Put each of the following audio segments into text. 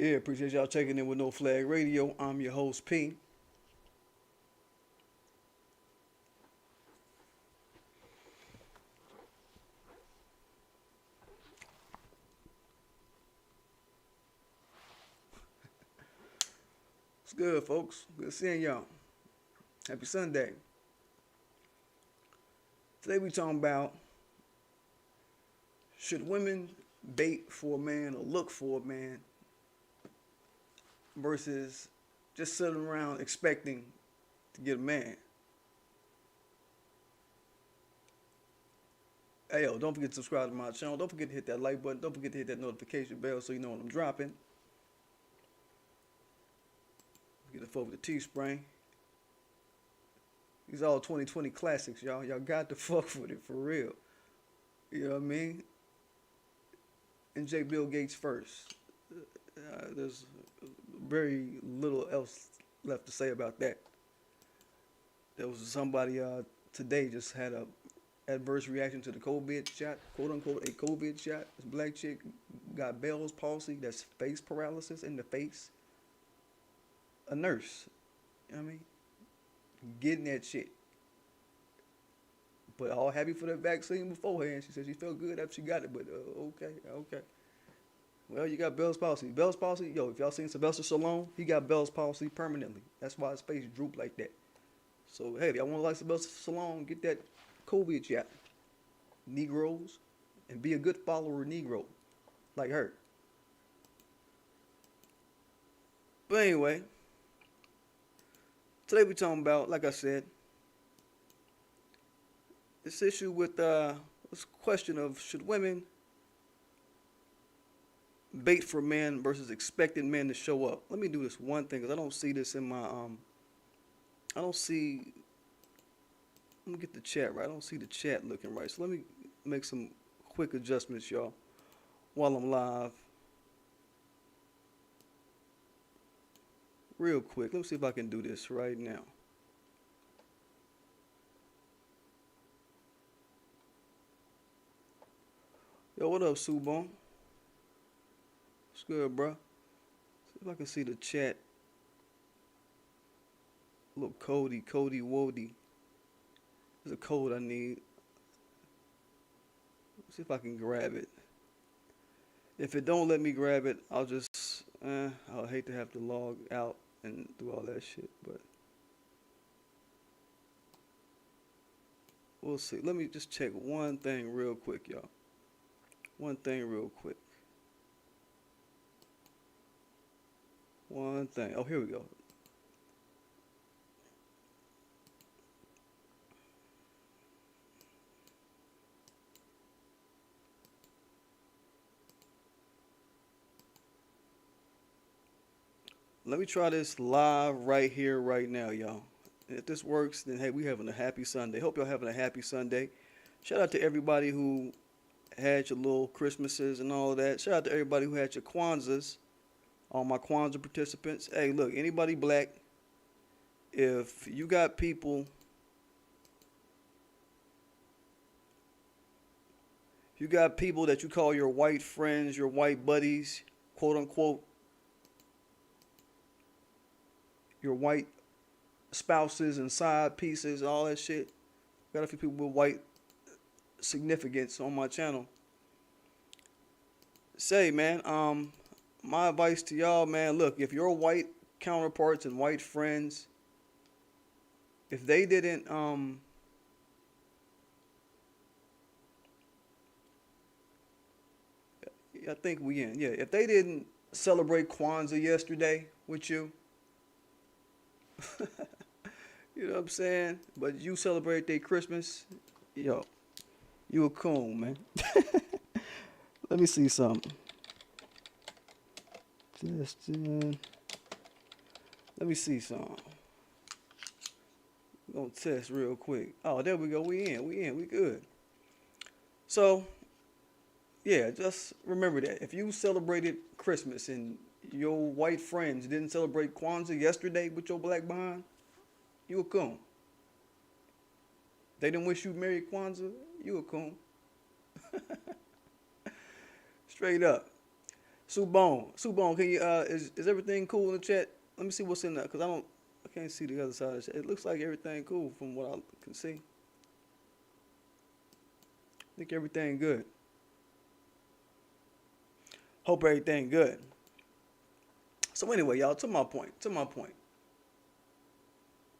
Yeah, appreciate y'all checking in with No Flag Radio. I'm your host, P. It's good, folks. Good seeing y'all. Happy Sunday. Today we talking about, should women bait for a man or look for a man versus just sitting around expecting to get a man. Hey, yo, don't forget to subscribe to my channel. Don't forget to hit that like button. Don't forget to hit that notification bell so you know when I'm dropping. Get a fuck with the Teespring. These all 2020 classics, y'all. Y'all got to fuck with it for real. You know what I mean? And J. Bill Gates first. There's very little else left to say about that. There was somebody today just had a adverse reaction to the COVID shot, quote unquote, a COVID shot. This black chick got Bell's palsy, that's face paralysis in the face. A nurse, you know what I mean? Getting that shit. But all happy for the vaccine beforehand. She said she felt good after she got it, but okay. Well, you got Bell's palsy. Bell's palsy, yo, if y'all seen Sylvester Stallone, he got Bell's palsy permanently. That's why his face drooped like that. So, hey, if y'all want to like Sylvester Stallone, get that COVID shot. Negroes, and be a good follower of Negro, like her. But anyway, today we're talking about, like I said, this issue with this question of should women bait for men versus expecting men to show up. Let me do this one thing because I don't see this in my I don't see. Let me get the chat right. I don't see the chat looking right. So let me make some quick adjustments, y'all, while I'm live. Real quick. Let me see if I can do this right now. Yo, what up, Subon? What's good, bro? See if I can see the chat. Look, Cody Wody. There's a code I need. Let's see if I can grab it. If it don't let me grab it, I'll just, I'll hate to have to log out and do all that shit, but we'll see. Let me just check one thing real quick, y'all. One thing real quick. One thing. Oh, here we go. Let me try this live right here, right now, y'all. If this works, then hey, we having a happy Sunday. Hope y'all having a happy Sunday. Shout out to everybody who had your little Christmases and all of that. Shout out to everybody who had your Kwanzas. All my Kwanzaa participants. Hey, look, anybody black, if you got people, that you call your white friends, your white buddies, quote unquote, your white spouses and side pieces, all that shit. Got a few people with white significance on my channel. Say, man, my advice to y'all, man, look, if your white counterparts and white friends, if they didn't, I think we in, yeah, if they didn't celebrate Kwanzaa yesterday with you, you know what I'm saying? But you celebrate their Christmas, yo, you a coon, man. Let me see something. Let me see something. We're gonna test real quick. Oh, there we go. We in. We good. So, yeah, just remember that. If you celebrated Christmas and your white friends didn't celebrate Kwanzaa yesterday with your black behind, you a coon. They didn't wish you Merry Kwanzaa, you a coon. Straight up. Subone, can you is everything cool in the chat? Let me see what's in there, cause I can't see the other side of the chat. It looks like everything cool from what I can see. I think everything good. Hope everything good. So anyway, y'all, to my point.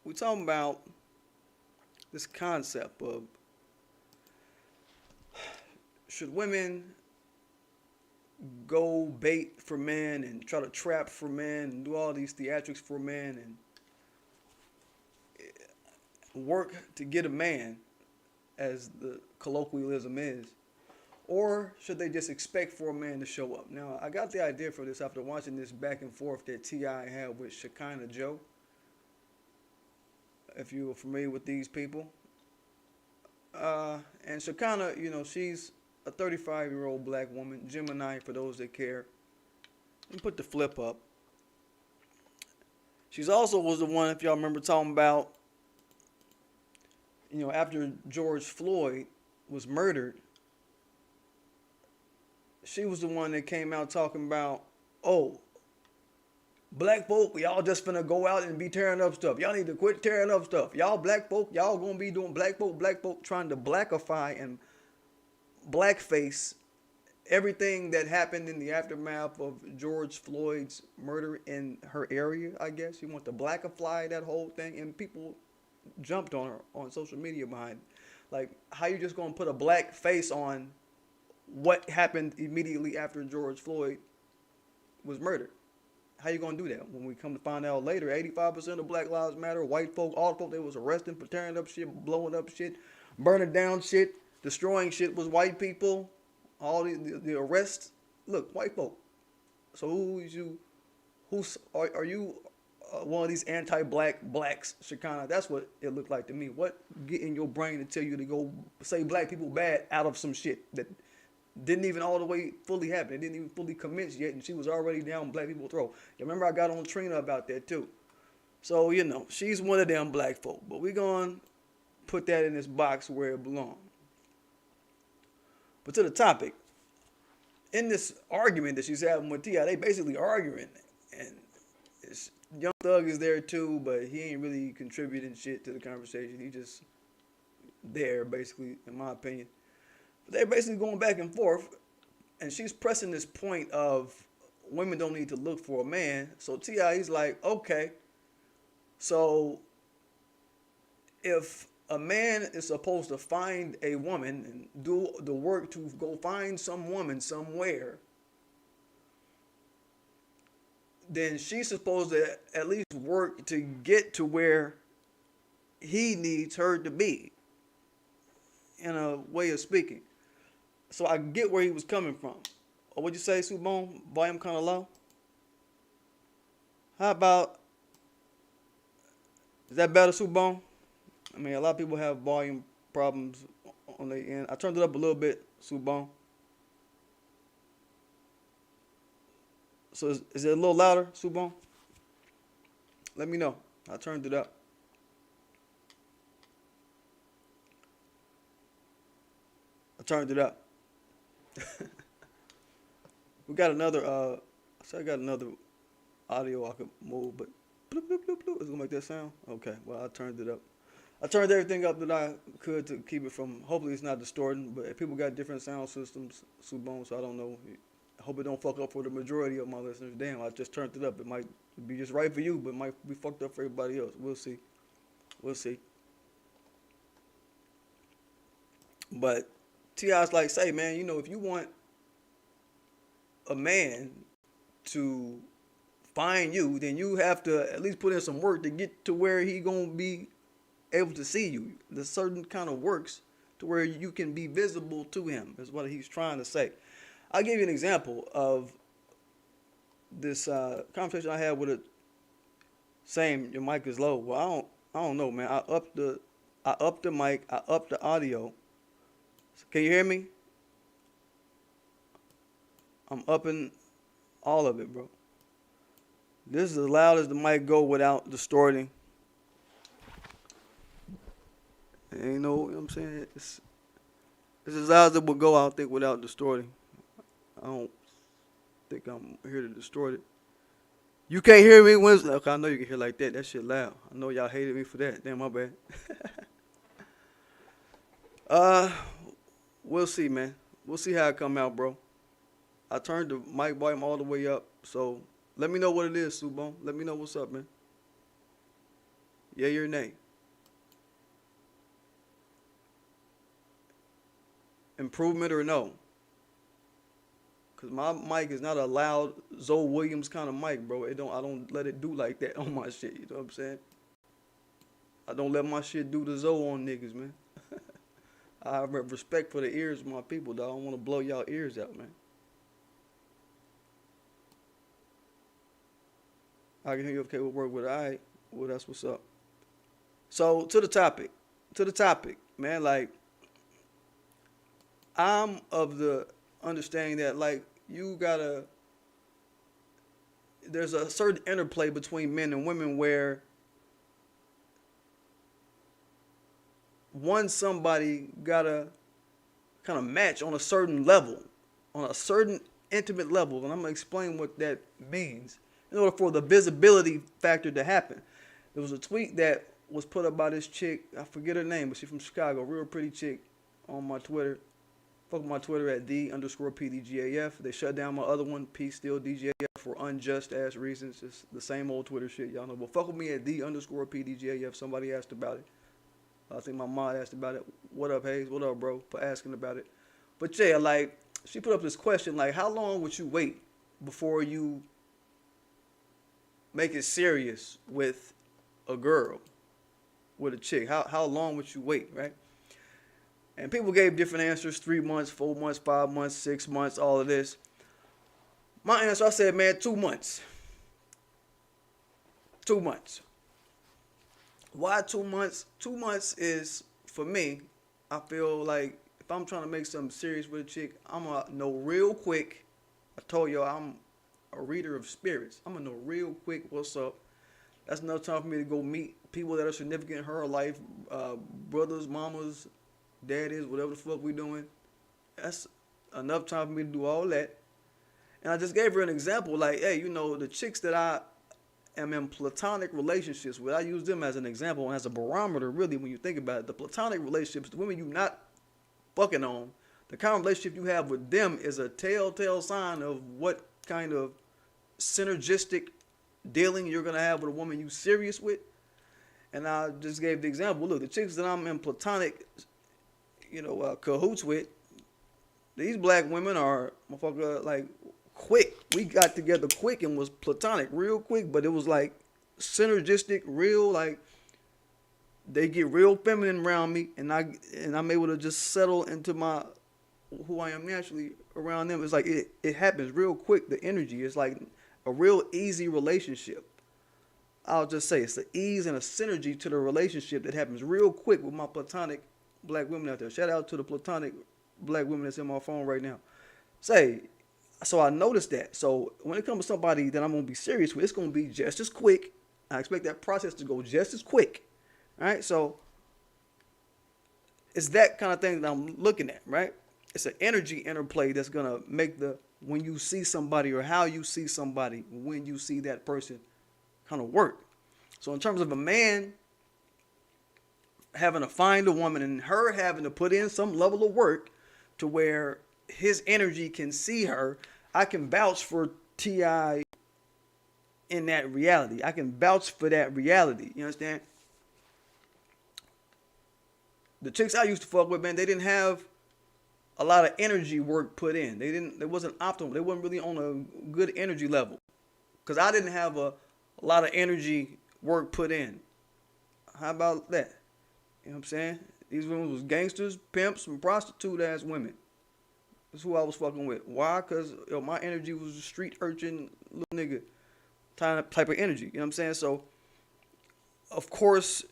We're talking about this concept of should women go bait for men and try to trap for men and do all these theatrics for men and work to get a man, as the colloquialism is, or should they just expect for a man to show up? Now, I got the idea for this after watching this back and forth that T.I. had with Shekinah Joe. If you're familiar with these people. And Shekinah, she's a 35-year-old black woman, Gemini for those that care. Let me put the flip up. She's also was the one, if y'all remember, talking about, after George Floyd was murdered, she was the one that came out talking about, oh, black folk, y'all just finna go out and be tearing up stuff. Y'all need to quit tearing up stuff. Y'all black folk, y'all gonna be doing black folk trying to blackify and blackface everything that happened in the aftermath of George Floyd's murder in her area, I guess. You want to blackify that whole thing, and people jumped on her on social media behind it. Like, how you just gonna put a black face on what happened immediately after George Floyd was murdered? How you gonna do that? When we come to find out later, 85% of Black Lives Matter, white folk, all the folk they was arresting for tearing up shit, blowing up shit, burning down shit, destroying shit was white people. All the arrests, look, white folk. So are you one of these anti-black blacks, Shekinah? That's what it looked like to me. What get in your brain to tell you to go say black people bad out of some shit that didn't even all the way fully happen? It didn't even fully commence yet, and she was already down black people's throat. You remember I got on Trina about that too. So, she's one of them black folk. But we're going to put that in this box where it belongs. But to the topic, in this argument that she's having with T.I., they basically arguing. And Young Thug is there too, but he ain't really contributing shit to the conversation. He just there, basically, in my opinion. They're basically going back and forth, and she's pressing this point of women don't need to look for a man. So T.I., he's like, okay, so if a man is supposed to find a woman and do the work to go find some woman somewhere, then she's supposed to at least work to get to where he needs her to be, in a way of speaking. So I get where he was coming from. Or what'd you say, Subone? Volume kind of low? How about, is that better, Subone? I mean, a lot of people have volume problems on their end. I turned it up a little bit, Subone. So is it a little louder, Subone? Let me know. I turned it up. We got another, I got another audio I could move, but bloop, bloop, bloop, bloop. It's gonna make that sound? Okay, well, I turned it up. I turned everything up that I could to keep it from, hopefully it's not distorting, but if people got different sound systems, Subone, so I don't know. I hope it don't fuck up for the majority of my listeners. Damn, I just turned it up. It might be just right for you, but it might be fucked up for everybody else. We'll see. But T.I.'s like, say, man, if you want a man to find you, then you have to at least put in some work to get to where he gonna be able to see you. There's certain kind of works to where you can be visible to him, is what he's trying to say. I'll give you an example of this conversation I had with a saying your mic is low. Well, I don't know, man. I upped the mic, I upped the audio. Can you hear me? I'm upping all of it, bro. This is as loud as the mic go without distorting. Ain't no, you know what I'm saying? It's as loud as it will go, I think, without distorting. I don't think I'm here to distort it. You can't hear me when it's, okay, I know you can hear like that. That shit loud. I know y'all hated me for that. Damn, my bad. We'll see, man. We'll see how it come out, bro. I turned the mic volume all the way up, so let me know what it is, Subon. Let me know what's up, man. Yay or nay? Improvement or no? Cause my mic is not a loud Zoe Williams kind of mic, bro. I don't let it do like that on my shit. You know what I'm saying? I don't let my shit do the Zoe on niggas, man. I have respect for the ears of my people, dog. I don't want to blow y'all ears out, man. I can hear you okay with work with it. All right. Well, that's what's up. So to the topic, man. Like, I'm of the understanding that, like, there's a certain interplay between men and women where somebody gotta kind of match on a certain level, on a certain intimate level, and I'm gonna explain what that means in order for the visibility factor to happen. There was a tweet that was put up by this chick, I forget her name, but she's from Chicago, real pretty chick, on my Twitter. Fuck my Twitter at _PDGAF. They shut down my other one, PStillDGAF, for unjust ass reasons. It's the same old Twitter shit, y'all know. But fuck with me at _PDGAF. Somebody asked about it. I think my mom asked about it. What up, Hayes? What up, bro? For asking about it. But yeah, like, she put up this question, like, how long would you wait before you make it serious with a girl, with a chick? How long would you wait, right? And people gave different answers, 3 months, 4 months, 5 months, 6 months, all of this. My answer, I said, man, 2 months. 2 months. Why 2 months? 2 months is, for me, I feel like if I'm trying to make something serious with a chick, I'm going to know real quick. I told y'all I'm a reader of spirits. I'm going to know real quick what's up. That's enough time for me to go meet people that are significant in her life, brothers, mamas, daddies, whatever the fuck we doing. That's enough time for me to do all that. And I just gave her an example, like, hey, you know, the chicks that I am in platonic relationships with, I use them as an example and as a barometer, really, when you think about it. The platonic relationships, the women you not fucking on, the kind of relationship you have with them is a telltale sign of what kind of synergistic dealing you're going to have with a woman you serious with. And I just gave the example, look, the chicks that I'm in platonic cahoots with, these black women are motherfucker like quick. We got together quick and was platonic real quick, but it was like synergistic, real, like they get real feminine around me, and I'm able to just settle into my who I am naturally around them. It's like it happens real quick. The energy is like a real easy relationship. I'll just say it's the ease and a synergy to the relationship that happens real quick with my platonic black women out there. Shout out to the platonic black women that's in my phone right now. So I noticed that. So when it comes to somebody that I'm going to be serious with, it's going to be just as quick. I expect that process to go just as quick. All right. So it's that kind of thing that I'm looking at, right? It's an energy interplay that's going to make when you see somebody or how you see somebody, when you see that person kind of work. So in terms of a man having to find a woman and her having to put in some level of work to where his energy can see her, I can vouch for T.I. in that reality. I can vouch for that reality. You understand? The chicks I used to fuck with, man, they didn't have a lot of energy work put in. It wasn't optimal. They wasn't really on a good energy level. Because I didn't have a lot of energy work put in. How about that? You know what I'm saying? These women was gangsters, pimps, and prostitute-ass women. That's who I was fucking with. Why? Because my energy was a street urchin, little nigga type of energy. You know what I'm saying? So, of course,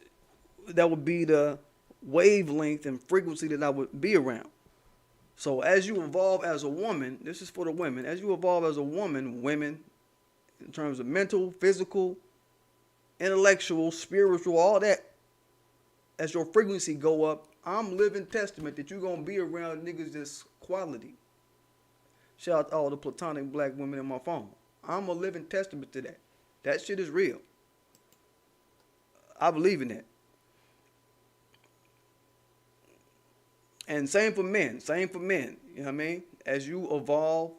that would be the wavelength and frequency that I would be around. So, as you evolve as a woman, this is for the women. As you evolve as a woman, women, in terms of mental, physical, intellectual, spiritual, all that, as your frequency go up, I'm living testament that you're going to be around niggas that's quality. Shout out to all the platonic black women in my phone. I'm a living testament to that. That shit is real. I believe in that. And same for men. Same for men. You know what I mean? As you evolve,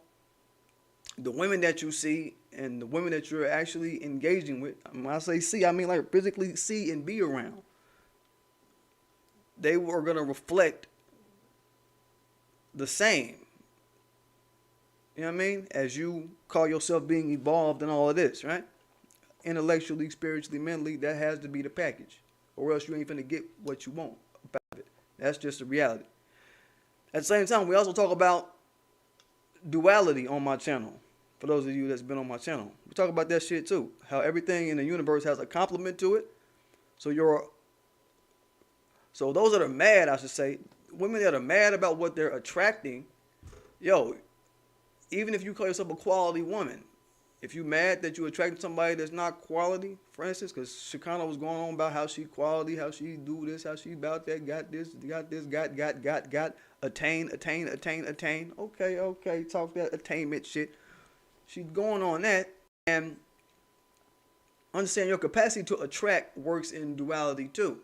the women that you see and the women that you're actually engaging with, when I say see, I mean like physically see and be around, they were going to reflect the same. You know what I mean? As you call yourself being evolved and all of this, right? Intellectually, spiritually, mentally, that has to be the package. Or else you ain't finna get what you want about it. That's just the reality. At the same time, we also talk about duality on my channel. For those of you that's been on my channel, we talk about that shit too. How everything in the universe has a complement to it. So those that are mad, I should say, women that are mad about what they're attracting, yo, even if you call yourself a quality woman, if you mad that you attracted somebody that's not quality, for instance, because Shekinah was going on about how she quality, how she do this, how she about that, got this, got, attain. Okay, talk that attainment shit. She's going on that, and understand your capacity to attract works in duality too.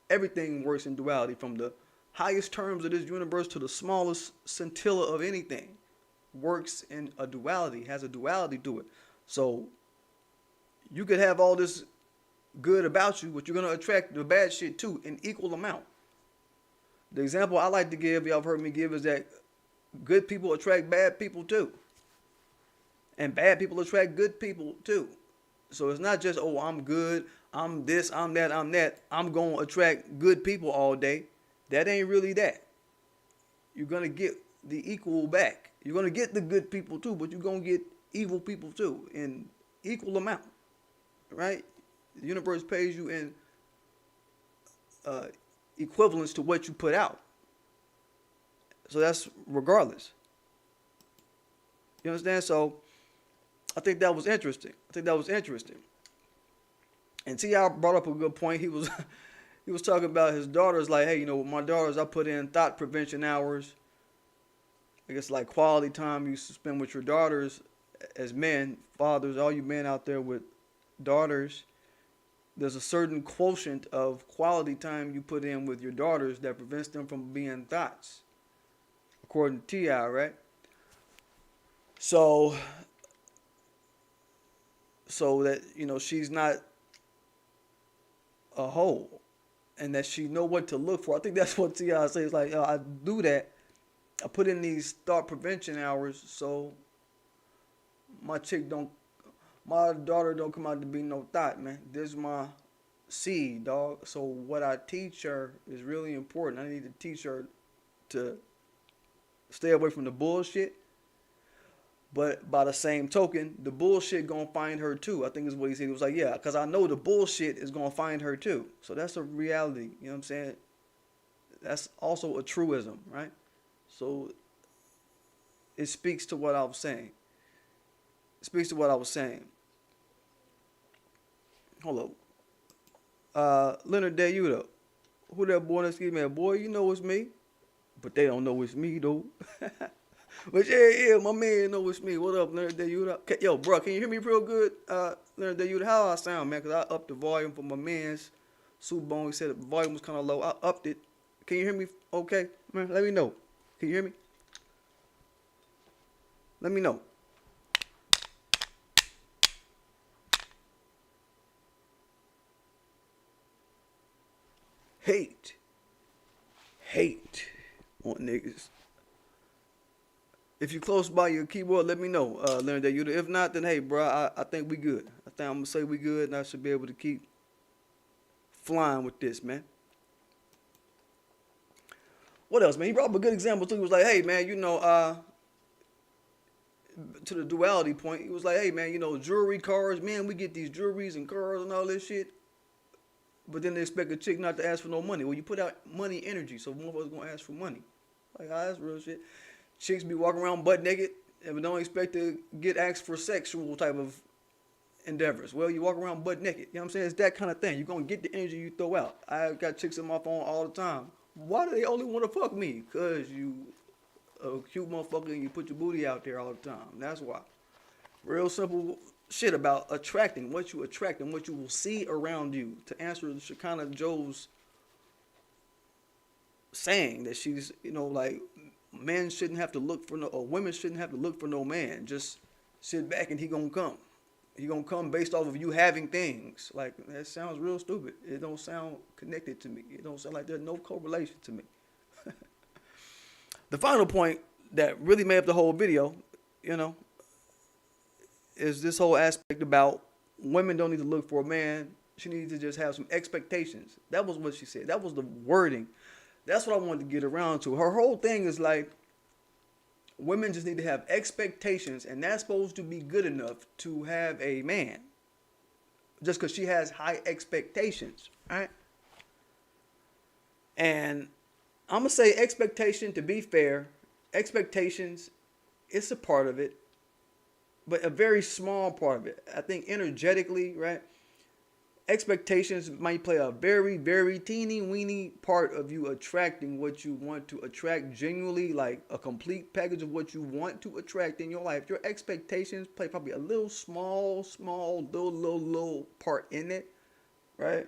Everything works in duality, from the highest terms of this universe to the smallest scintilla of anything. Works in a duality, has a duality to it. So you could have all this good about you, but you're going to attract the bad shit too in equal amount. The example I like to give, y'all have heard me give, is that good people attract bad people too. And bad people attract good people too. So it's not just, oh, I'm good, I'm this, I'm that, I'm going to attract good people all day. That ain't really that. You're going to get the equal back. You're going to get the good people too, but you're going to get evil people too in equal amount, right? The universe pays you in equivalence to what you put out. So that's regardless. You understand? So I think that was interesting. And T.I. brought up a good point. He was talking about his daughters, like, hey, with my daughters, I put in thought prevention hours. I guess like quality time you spend with your daughters as men, fathers, all you men out there with daughters. There's a certain quotient of quality time you put in with your daughters that prevents them from being thoughts, according to T.I., right? So that, she's not a hoe and that she know what to look for. I think that's what T.I. says. Like, I do that. I put in these thought prevention hours so my daughter don't come out to be no thought, man. This is my seed, dog. So what I teach her is really important. I need to teach her to stay away from the bullshit. But by the same token, the bullshit gonna find her too. I think is what he said. He was like, yeah, because I know the bullshit is gonna find her too. So that's a reality. You know what I'm saying? That's also a truism, right? So it speaks to what I was saying. Hold up. Leonard Dayuta. Who that boy? Excuse me. Boy, you know it's me. But they don't know it's me, though. But yeah, my man know it's me. What up, Leonard Dayuta? Yo, bro, can you hear me real good? Leonard Dayuta, how I sound, man? Because I upped the volume for my man's Subone. He said the volume was kind of low. I upped it. Can you hear me okay? Man, let me know. Can you hear me? Let me know. Hate on niggas. If you close by your keyboard, let me know, Leonard Dayuta. If not, then hey, bro, I think we good. I think I'm gonna say we good, and I should be able to keep flying with this, man. What else, man? He brought up a good example too. He was like, hey, man, to the duality point, he was like, hey, man, jewelry, cars, man, we get these jewelries and cars and all this shit. But then they expect a chick not to ask for no money. Well, you put out money energy, so motherfuckers gonna ask for money. Like, that's real shit. Chicks be walking around butt naked and don't expect to get asked for sexual type of endeavors. Well, you walk around butt naked. You know what I'm saying? It's that kind of thing. You're gonna get the energy you throw out. I got chicks on my phone all the time. Why do they only want to fuck me? Because you a cute motherfucker and you put your booty out there all the time. That's why. Real simple shit about attracting, what you attract and what you will see around you. To answer Shekinah Joe's saying that she's, like, men shouldn't have to look for no, or women shouldn't have to look for no man. Just sit back and he gonna come. He gonna come based off of you having things. Like, that sounds real stupid. It don't sound connected to me. It don't sound like there's no correlation to me. The final point that really made up the whole video, is this whole aspect about women don't need to look for a man. She needs to just have some expectations. That was what she said. That was the wording. That's what I wanted to get around to. Her whole thing is like, women just need to have expectations, and that's supposed to be good enough to have a man. Just because she has high expectations, right? And I'm going to say expectation, to be fair, expectations, it's a part of it, but a very small part of it. I think energetically, right? Expectations might play a very, very teeny weeny part of you attracting what you want to attract genuinely, like a complete package of what you want to attract in your life. Your expectations play probably a little small, little part in it, right?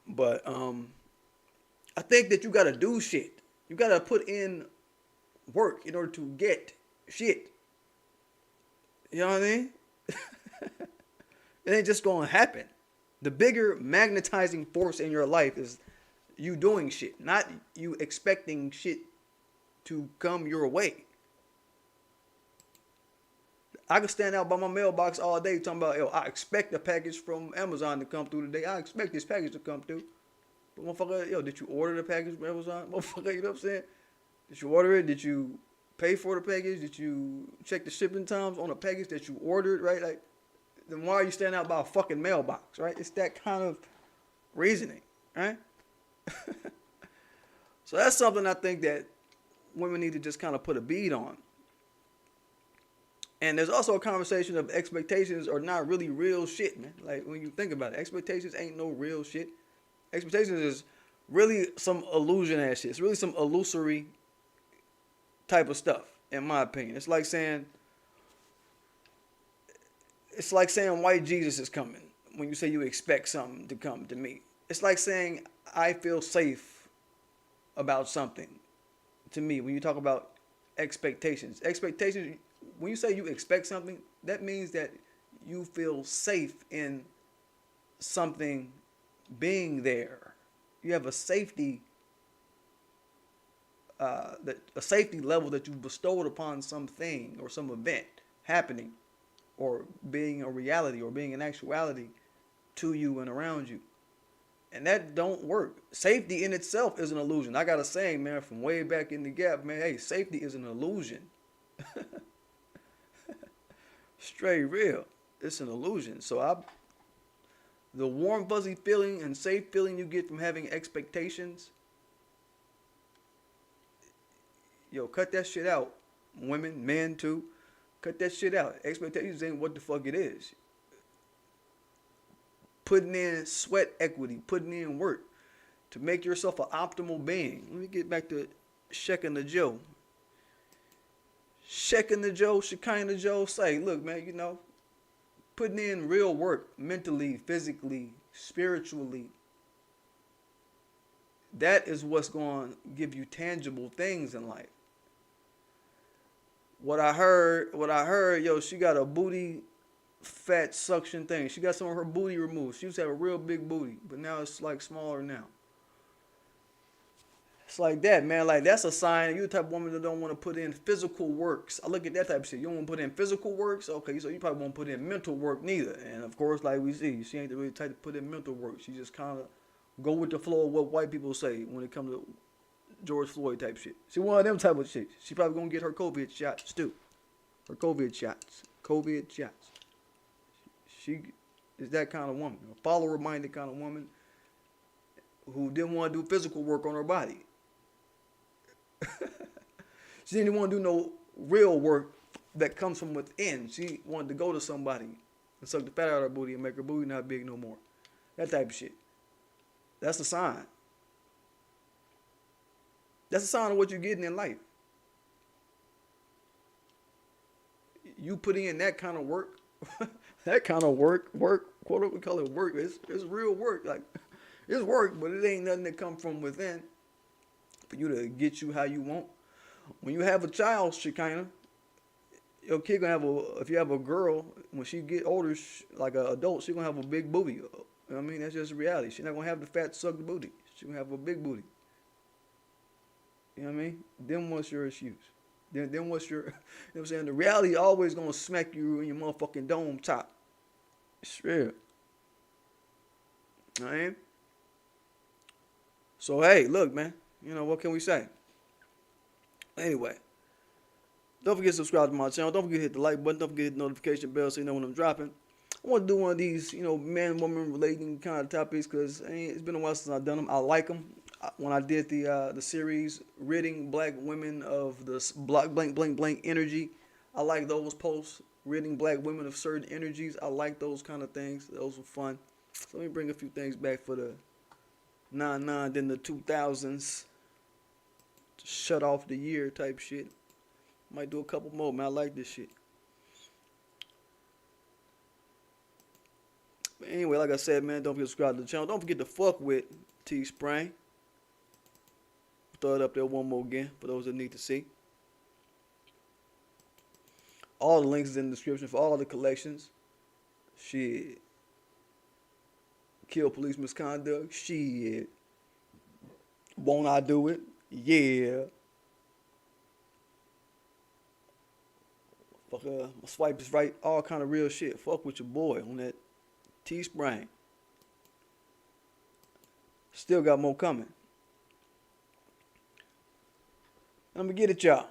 But I think that you got to do shit. You got to put in work in order to get shit. You know what I mean? It ain't just going to happen. The bigger magnetizing force in your life is you doing shit, not you expecting shit to come your way. I could stand out by my mailbox all day talking about, I expect a package from Amazon to come through today. I expect this package to come through. But motherfucker, did you order the package from Amazon? Motherfucker, you know what I'm saying? Did you order it? Did you pay for the package? Did you check the shipping times on the package that you ordered, right? Like, then why are you standing out by a fucking mailbox, right? It's that kind of reasoning, right? So that's something I think that women need to just kind of put a bead on. And there's also a conversation of expectations are not really real shit, man. Like, when you think about it, expectations ain't no real shit. Expectations is really some illusion ass shit. It's really some illusory type of stuff, in my opinion. It's like saying white Jesus is coming when you say you expect something to come to me. It's like saying I feel safe about something to me when you talk about expectations. Expectations, when you say you expect something, that means that you feel safe in something being there. You have a safety level that you bestowed upon something or some event happening, or being a reality, or being an actuality to you and around you. And that don't work. Safety in itself is an illusion. I got a saying, man, from way back in the gap, man, hey, safety is an illusion. Straight real. It's an illusion. So the warm, fuzzy feeling and safe feeling you get from having expectations, cut that shit out. Women, men too. Cut that shit out. Expectations ain't what the fuck it is. Putting in sweat equity, putting in work to make yourself an optimal being. Let me get back to Shekinah Joe. Shekinah Joe, Shekinah Joe say, look, man, putting in real work mentally, physically, spiritually, that is what's going to give you tangible things in life. What I heard, she got a booty fat suction thing. She got some of her booty removed. She used to have a real big booty, but now it's like smaller now. It's like that, man. Like, that's a sign you're the type of woman that don't want to put in physical works. I look at that type of shit. You don't want to put in physical works? Okay, so you probably won't put in mental work neither. And of course, like we see, she ain't the really type to put in mental work. She just kind of go with the flow of what white people say when it comes to George Floyd type shit. She one of them type of shit. She probably gonna get her COVID shots too. Her COVID shots. She is that kind of woman. A follower-minded kind of woman who didn't want to do physical work on her body. She didn't want to do no real work that comes from within. She wanted to go to somebody and suck the fat out of her booty and make her booty not big no more. That type of shit. That's a sign. That's a sign of what you're getting in life. You put in that kind of work, that kind of work, quote, we call it work. It's real work. Like, it's work, but it ain't nothing that come from within for you to get you how you want. When you have a child, Shekinah, your kid gonna have if you have a girl, when she get older, like an adult, she gonna have a big booty. You know what I mean? That's just reality. She's not gonna have the fat sucked booty. She gonna have a big booty. You know what I mean? Then what's your excuse? Then what's your, you know what I'm saying? The reality always gonna smack you in your motherfucking dome top. It's real. All right? So, hey, look, man. You know, what can we say? Anyway, don't forget to subscribe to my channel. Don't forget to hit the like button. Don't forget to hit the notification bell so you know when I'm dropping. I want to do one of these, you know, man-woman relating kind of topics because it's been a while since I've done them. I like them. When I did the series, ridding black women of the blank energy, I like those posts. Ridding black women of certain energies, I like those kind of things. Those were fun. So let me bring a few things back for the 99, then the 2000s. Shut off the year type shit. Might do a couple more, man. I like this shit. But anyway, like I said, man, don't forget to subscribe to the channel. Don't forget to fuck with Teespring. Throw it up there one more again for those that need to see. All the links is in the description for all the collections. Shit. Kill police misconduct. Shit. Won't I do it? Yeah. Fuck, my swipe is right. All kind of real shit. Fuck with your boy on that Teespring. Still got more coming. I'm gonna get it, y'all.